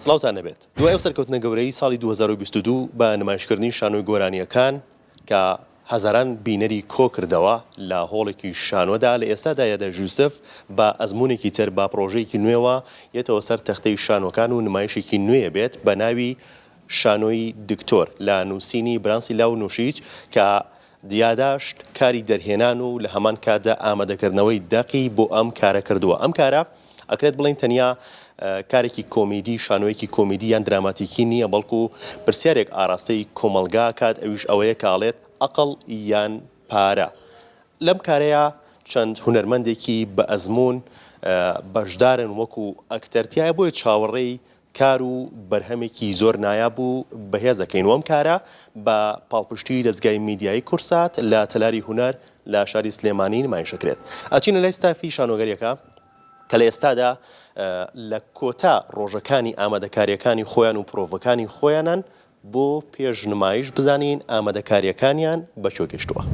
سڵاوتان نەبێت. دوای ئەو سەرکەوتنە گەورەی ساڵی 2022 بە نمایشکردنی شانۆی گۆرانیەکان کە هەزاران بینەری کۆ کردەوە لە هۆڵێکی شانۆدا لە ئێستادا یادە ژوسف بە ئەزمونێکی تر با پرۆژەیەکی نوێوە یەتەوە سەر تەختەی شانۆکان و نمایشێکی نوێ بێت بە ناوی شانۆی دکتۆر لە نووسینی برانسی لاو نووشیج کە دیاداشت کاری دەرهێنان و لە هەمان کاتدا ئامادەکردنەوەی دەقی بۆ ئەم کارە کردووە. ئەم کارە ئەکرێت بڵین تەنیا کارێکی کۆمیدی شانۆیەکی کۆمیدی یان دراماتیکی نییە بەڵکو پرسیارێک ئاراستەی کۆمەلگا کات ئەویش ئەوەیە کاڵێت ئەقڵ یان پارە. لەم کارەیە چەند هونەرمەندێکی بە ئەزمون بەشدارن وەکو ئەکتەرتیایە بۆیە چاوەڕێی کار و بەرهەمێکی زۆر نایابوو بەهێز دەکەین. وەم کارە بە پاڵپشتی دەستگای میدیایی کورسات لە تەلاری هونەر لە شاری سلێمانی نمایشەکرێت. ئەچینە لای ستافی شانۆگەریەکە کە لە ئێستادا لە کۆتا ڕۆژەکانی ئامادەکاریەکانی خۆیان و پرۆڤەکانی خۆیانن بۆ پێش نمایش بزانین ئامادەکاریەکانیان بەچۆ گەشتووە.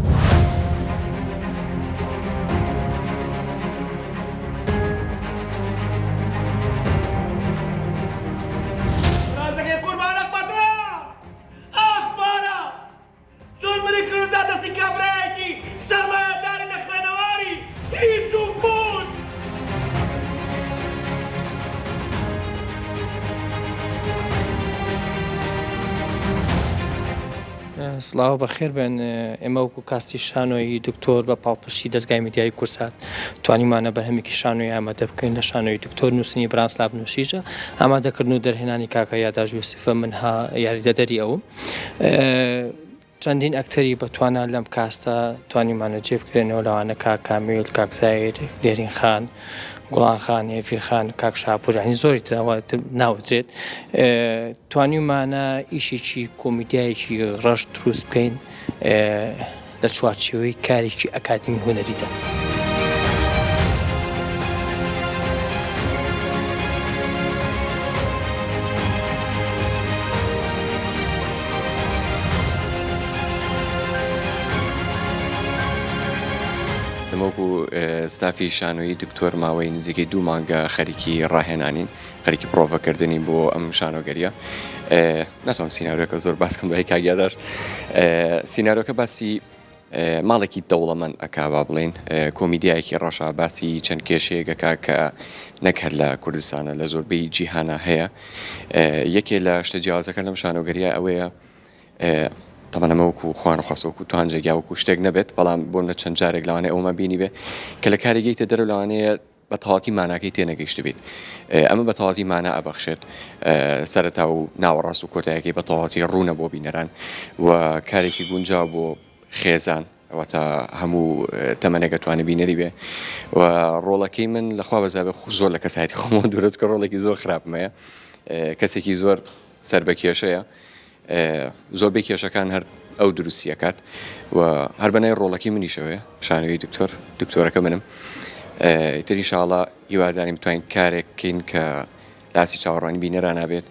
سڵاو بەخێر بن. ئێمە وەکو کاستی شانۆی دکتۆر بە پاڵپشتی دەستگای میدیایی کورسات توانیمانە بەرهەمێکی شانۆی ئامادە بکەین لە شانۆی دکتۆر نووسینی برانسلاو نووشیجە ئامادەکردن و دەرهێنانی کاکە یاداش یوسفە منها یاریدەدەری ئەو چەندین ئەکتەری بەتوانە لەم کاستە توانیمانە جێ بکرێنەوە لەوانە کاک کامیل، کاک زایر، دێرین خان، گوڵان خان، هێفی خان، کاک شاپورانی زۆری تراواتر ناوترێت. توانیمانە ئیشێکی کۆمیدیایەکی ڕەش دروست بکەین لە چوارچێوەی کارێکی ئەکادمی هونەریدا. وەکو ستافی شانۆی دکتۆر ماوەی نزیکەی 2 مانگە خەریکی ڕاهێنانین، خەریکی پرۆڤەکردنی بۆ ئەم شانۆگەریە. ناتوانم سیناریۆکە زۆر باسکەم دوای کاگیاداشت. سیناریۆکە باسی ماڵێکی دەوڵەمەند ئەکا با بڵێن کۆمیدیایەکی ڕەشا باسی چەند کێشەیەکەکە کە نەک هەر لە کوردستانە لە زۆربەی جیهانە هەیە. یەکێ لە شتە جیاوازەکە لەم شانۆگەریە ئەوەیە تەمەنەمەوەکو خوان خۆسەوەکو توان جێگیاوەکو شتێک نەبێت، بەڵام بۆم لە چەند جارێک لەوانەیە ئەومە بینی بێ کە لە کارێگەیتە دەرەوە لەوانەیە بە تەواتی ماناکەی تێنەگەیشت بێت. ئەمە بە تەواتی مانە ئەبەخشێت سەرەتا و ناوەڕاست و کۆتایەکەی بە تەواتی ڕوونە بۆ بینەران و کارێکی گونجاو بۆ خێزان ئەوەتە هەموو تەمەنێکە توانە بینەری بێ و ڕۆڵەکەی من لەخوا بەزابێ زۆر لە کەسایەتی خۆمەوە دوورەت کە ڕۆڵێکی زۆر خراپمەیە، کەسێکی زۆر سەر بە کێشەیە، زۆربەی کێشەکان هەر ئەو دروستیەکات و هەر بەنای ڕۆڵەکەی منیشەوەیە شانۆی دکتۆرەکە منم. ئیتر ئینشاڵڵا هیوادارین بتوانین کارێکین کە لاسی چاوەڕوانی بینەران نابێت.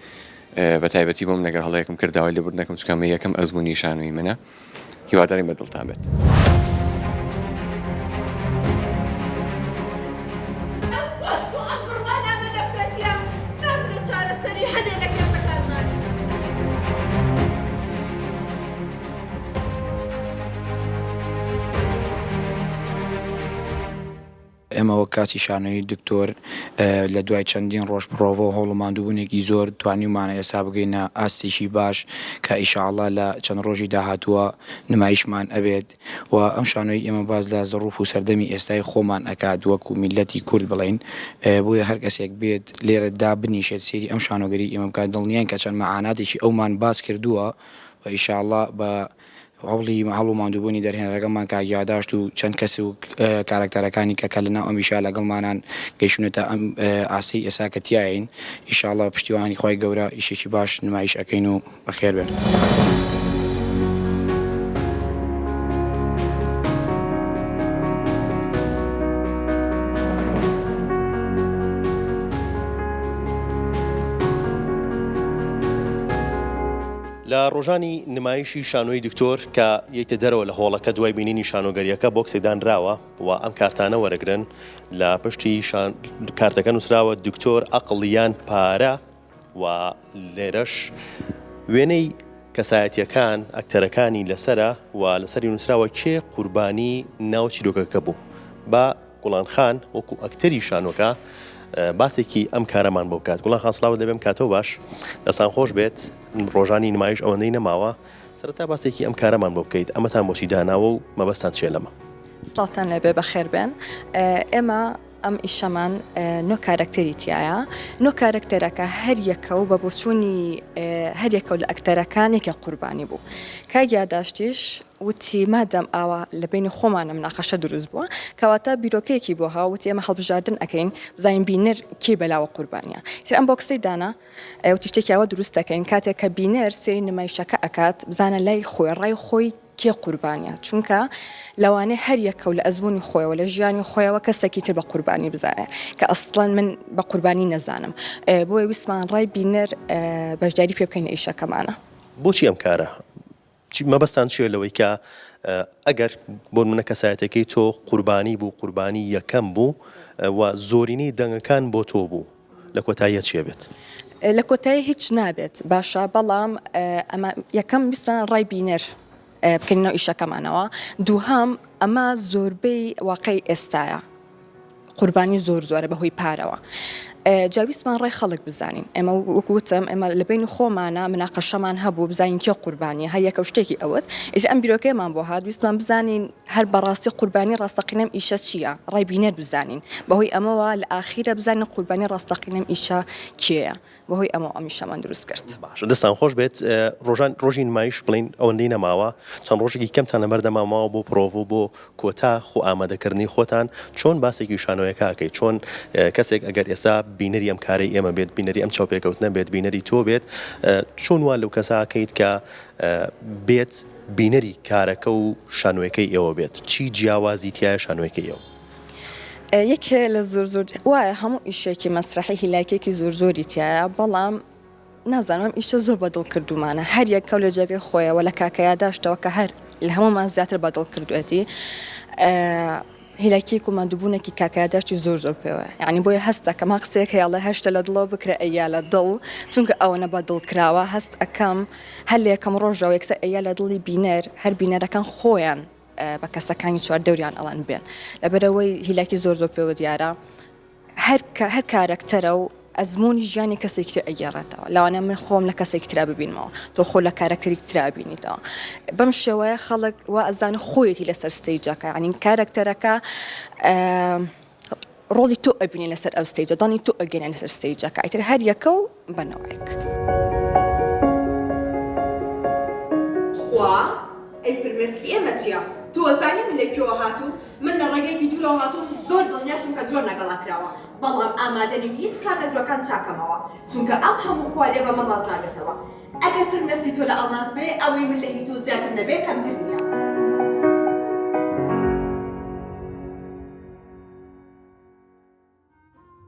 بە تایبەتی بۆم لەگەڵ هەڵەیەکم کرداوای لەبوردنەکەم چکەمە یەکەم ئەزمموی شانۆی منە، هیوادارین بەدڵتان بێت. ئێمەوە کاسی شانۆی دکتۆر لە دوای چەندین ڕۆژ پرۆڤە و هەوڵەماندووبوونێکی زۆر توانیمانە ئێستا بگەینە ئاستێکی باش کە ئیشاءڵڵا لە چەند ڕۆژی داهاتووە نمایشمان ئەبێت و ئەم شانۆی ئێمە باز لە زەڕوف و سەردەمی ئێستای خۆمان ئەکات وەکو میلەتی کورد بڵین، بۆیە هەر کەسێک بێت لێرە دابنیشێت سێری ئەم شانۆگەری ئێمە بکات دڵنیان کە چەند مەعاناتێکی ئەومان باس کردووە و ئیشاءڵڵا بە هەوڵی هەڵ و ماندووبوونی دەرهێنەرەکەمان کاگیاداشت و چەند کەس و کارکتەرەکانی کە لەناو ئەمیشا لەگەڵمانان گەیشتونێتە ئەم ئاستی ئێستا کە تیاین، ئیشاءڵڵا پشتیوانی خۆی گەورە ئیشێکی باش نمایش ئەکەین و بەخێر بێن. لە ڕۆژانی نمایشی شانۆی دکتۆر کە یەکتە دەرەوە لە هۆڵەکە دوای بینینی شانۆگەریەکە بۆکسێدانراوە و ئەم کارتانە وەرەگرن لە پشتی کارتەکە نووسراوە دکتۆر ئەقڵ یان پارە و لێرەش وێنەی کەسایەتیەکان ئەکتەرەکانی لەسرە و لەسەری نووسراوە کێ قوربانی ناو چیرۆکەکە بوو بە گوڵان خان وەکو ئەکتەری شانۆکە باسێکی ئەم کارەمان بۆ بکات. گوڵان خان سڵاو دەبێم کاتەوە باش دەستان خۆش بێت ڕۆژانی نمایش ئەوەندەی نەماوە سەرەتا باسێکی ئەم کارەمان بۆ بکەیت ئەمەتان بۆچی داناوە و مەبەستان چێ لەمە. سڵاتان لێبێ بەخێر بێن. ئێمە ئەم ئیشەمان نۆ کارکتەری تایە نۆ کارکتەرەکە هەر یەکە و بە بۆچوونی هەر یەکە و لە ئەکتەرەکان یەکە قوربانی بوو. کاگیاداشتیش وتی مادەم ئاوا لە بینی خۆمانە مناقەشە دروست بووە کەواتە بیرۆکەیەکی بۆ ها وتی ئێمە هەڵبژاردن ئەەکەین بزانین بینەر کێ بەلاوە قوربانیە. تر ئەم بۆ قسەی دانا وتی شتێکیاوە دروست دەکەین کاتێک کە بینەر سێری نمایشەکە ئەکات بزانە لای خۆی ڕای خۆی کێ قوربانیە چونکە لەوانەیە هەر یەکە و لە ئەزمموی خۆیەوە لە ژیانی خۆیەوە کەسێکی تر بە قوربانی بزانێ کە ئەسڵەن من بە قوربانی نەزانم بۆی ویسمان ڕای بینەر بەشداری پێ بکەین ئیشەکەمانە. بۆچی ئەم کارە مەبەستان چێ لەوەی کە ئەگەر بۆ منە کەسایەتەکەی تۆ قوربانی بوو قوربانی یەکەم بوو و زۆرینەی دەنگەکان بۆ تۆ بوو لە کۆتاییە چێ بێت؟ لە کۆتایی هیچ نابێت باشە بەڵام ئەمە یەکەم بیستمان ڕای بینەر بکەینەوە ئیشەکەمانەوە دووهام ئەمە زۆربەی واقعی ئێستایە قوربانی زۆرە بەهۆی پارەوە. جاویسمان ڕای خەڵک بزانین ئێمە وەکوتم ئێمە لە بین خۆمانە مناقەشەمان هەبوو بزانین کێ قوربانیە هەر یەکە شتێکی ئەوت ئیتر ئەم بیرۆکەیەمان بۆ هات ویستمان بزانین هەر بەڕاستی قوربانی ڕاستەقینەم ئیشە چییە ڕای بینەر بزانین بەهۆی ئەمەوە لە ئاخیرە بزانین قوربانی ڕاستەقینەم ئیشە کێیە بەهۆی ئەمە ئەمیشەمان دروست کرد. باش دەستان خۆش بێت ڕۆژی نمایش بڵین ئەوەندەی نەماوە چەند ڕۆژێکی کەمتان لەبەردەماماوە بۆ پرۆڤ بۆ کۆتا خۆ ئامادەکردنی خۆتان چۆن باسێکی شانۆیەکەکەی چۆن کەسێک ئەگەر ئێستا بینەری ئەم کارەی ئێمە بێت بینەری ئەم چاوپێکەوتنە بێت بینەری تۆ بێت چۆن وا لەو کەساکەیت کە بێت بینەری کارەکە و شانۆیەکەی ئێوە بێت چی جیاوازی تایە شانۆیەکەی ئێوە؟ یەکێ لە زۆر وایە هەموو ئیشێکی مەسرحی هیلاکێکی زۆری تایە بەڵام نازانم ئیشە زۆر بەدڵ کردومانە هەر یەکە لە جێگەی خۆیەوە لە کاکەیا داشتەوە کە هەر لە هەمومان زیاتر بەدڵ کردوێتی هیلاکی کۆماندوبوونێکی کاکایداشتی زۆر پێوە یعنی بۆیە هەستە کەما قسێک هەیەڵە هەشتە لە دڵەوە بکرە ئەیا لە دڵ چونکە ئەوەنە بە دڵکراوە هەست ئەەکەم هەر لە یەکەم ڕۆژەوە یەکسە ئەیا لە دڵی بینەر هەر بینەرەکان خۆیان بە کەسەکانی چوار دەوریان ئەڵان بێن لەبەرەوەی هیلاکی زۆر پێوە دیارە هەر کارکتەرە و ئەزمموی ژیانی کەسێکتر ئەگەڕێتەوە لەوانە من خۆم لە کەسێکترا ببینمەوە تۆ خۆ لە کارکتەرێکترا بینیتەوە بەم شێوەیە خەڵک وا ئەزانە خۆیەتی لەسەر ستەیجەکە ینی کارکتەرەکە ڕۆڵی تۆ ئەبینی لەسەر ئەو ستەیجە دانی تۆ ئەگەێنە لەسەر ستەیجەکە ئیتر هەر یەکە و بەنەوەیەک خوا ئەی فرمێسکی ئێمە چییە؟ تۆزانی من لەکوێوە هاتوو من لە ڕێگەیەکی دوورەوە هاتووم زۆر دڵنیاشم کە درۆ نەگەڵاکراوە بەڵام ئامادەنیم هیچ کام لە درۆکان چاکەمەوە چونکە ئەم هەموو خوارێ بە من ڕازاگێتەوە ئەگەر فرمێسکی تۆ لە ئەڵماس بێ ئەوەی من لە هیچ و زیاتر نەبێ کەمتر نییە.